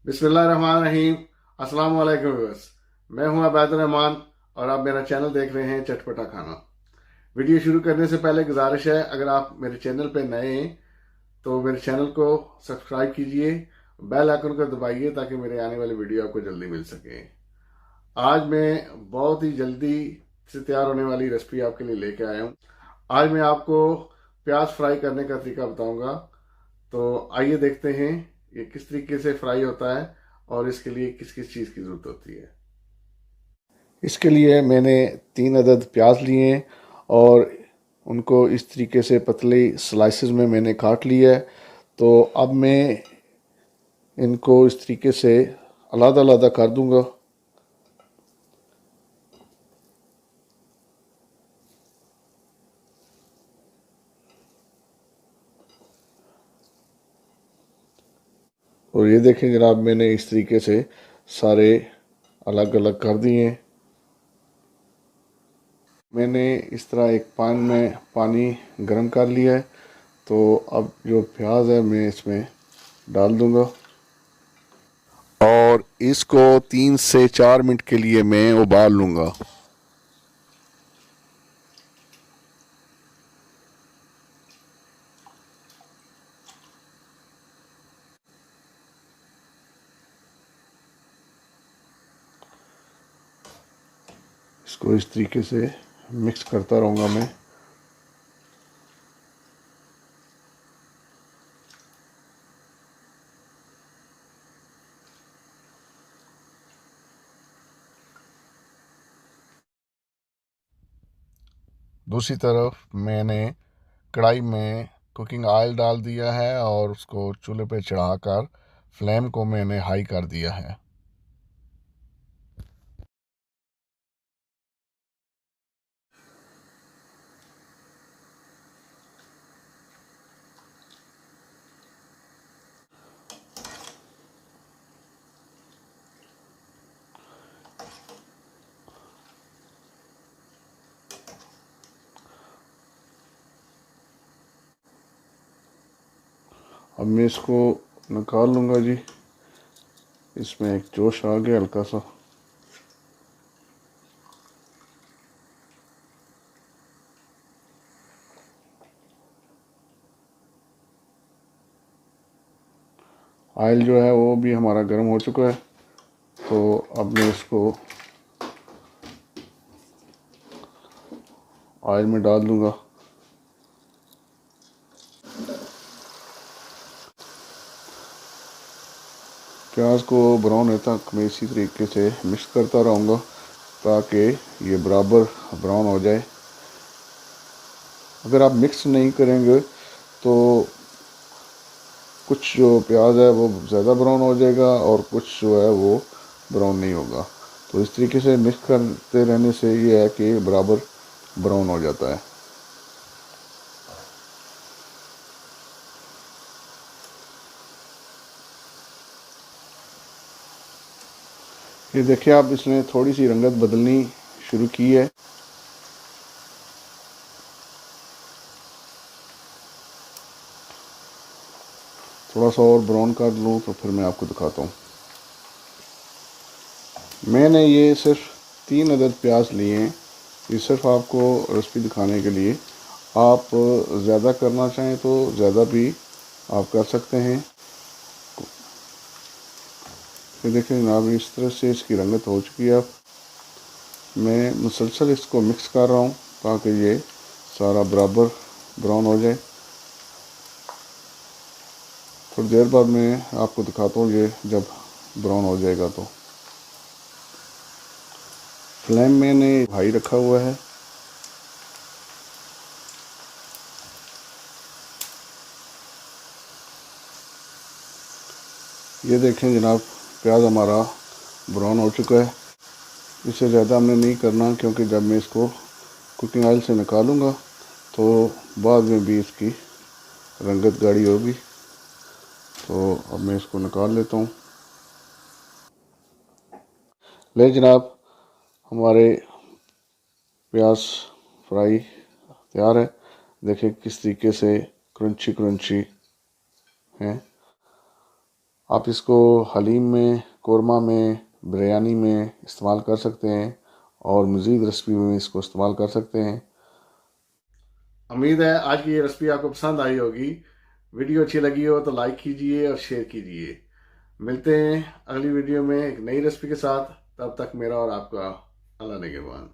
बिस्मिल्लाहिर्रहमानिर्रहीम। अस्सलाम वालेकुम व्यूअर्स। मैं हूं अबैदुर रहमान और आप मेरा चैनल देख रहे हैं चटपटा खाना। वीडियो शुरू करने से पहले गुजारिश है, अगर आप मेरे चैनल पे नए हैं तो मेरे चैनल को सब्सक्राइब कीजिए, बेल आइकन को दबाइए ताकि मेरे आने वाली वीडियो आपको जल्दी मिल सके। आज मैं बहुत ही जल्दी से तैयार होने वाली रेसिपी आपके लिए लेके आया हूँ। आज मैं आपको प्याज फ्राई करने का तरीका बताऊंगा। तो आइए देखते हैं ये किस तरीके से फ्राई होता है और इसके लिए किस किस चीज़ की ज़रूरत होती है। इसके लिए मैंने 3 अदद प्याज लिए हैं और उनको इस तरीके से पतली स्लाइसेस में मैंने काट लिया है। तो अब मैं इनको इस तरीके से अलग अलग कर दूंगा। और ये देखें जनाब, मैंने इस तरीके से सारे अलग अलग कर दिए हैं। मैंने इस तरह एक पैन में पानी गर्म कर लिया है। तो अब जो प्याज है मैं इसमें डाल दूंगा और इसको 3 से 4 मिनट के लिए मैं उबाल लूँगा। इसको इस तरीके से मिक्स करता रहूँगा मैं। दूसरी तरफ मैंने कढ़ाई में कुकिंग ऑयल डाल दिया है और उसको चूल्हे पे चढ़ाकर फ्लेम को मैंने हाई कर दिया है। अब मैं इसको निकाल लूँगा जी। इसमें एक जोश आ गया हल्का सा। ऑयल जो है वो भी हमारा गर्म हो चुका है। तो अब मैं इसको ऑयल में डाल दूँगा। प्याज को ब्राउन होने तक मैं इसी तरीके से मिक्स करता रहूँगा ताकि ये बराबर ब्राउन हो जाए। अगर आप मिक्स नहीं करेंगे तो कुछ जो प्याज है वो ज़्यादा ब्राउन हो जाएगा और कुछ जो है वो ब्राउन नहीं होगा। तो इस तरीके से मिक्स करते रहने से ये है कि बराबर ब्राउन हो जाता है। ये देखिए, आप इसने थोड़ी सी रंगत बदलनी शुरू की है। थोड़ा सा और ब्राउन कर लूँ तो फिर मैं आपको दिखाता हूँ। मैंने ये सिर्फ 3 अदद प्याज लिए हैं। ये सिर्फ आपको रेसिपी दिखाने के लिए। आप ज़्यादा करना चाहें तो ज़्यादा भी आप कर सकते हैं। ये देखें जनाब, इस तरह से इसकी रंगत हो चुकी है। अब मैं मुसलसल इसको मिक्स कर रहा हूँ ताकि ये सारा बराबर ब्राउन हो जाए। थोड़ी देर बाद मैं आपको दिखाता हूँ ये जब ब्राउन हो जाएगा। तो फ्लेम मैंने हाई रखा हुआ है। ये देखें जनाब, प्याज हमारा ब्राउन हो चुका है। इससे ज़्यादा हमने नहीं करना क्योंकि जब मैं इसको कुकिंग ऑयल से निकालूंगा तो बाद में भी इसकी रंगत गाढ़ी होगी। तो अब मैं इसको निकाल लेता हूँ। ले जनाब, हमारे प्याज फ्राई तैयार है। देखिए किस तरीके से क्रंची क्रंची हैं। आप इसको हलीम में, कोरमा में, बिरयानी में इस्तेमाल कर सकते हैं और मज़ीद रेसिपी में इसको इस्तेमाल कर सकते हैं। उम्मीद है आज की ये रेसिपी आपको पसंद आई होगी। वीडियो अच्छी लगी हो तो लाइक कीजिए और शेयर कीजिए। मिलते हैं अगली वीडियो में एक नई रेसिपी के साथ। तब तक मेरा और आपका अल्लाह निगहबान।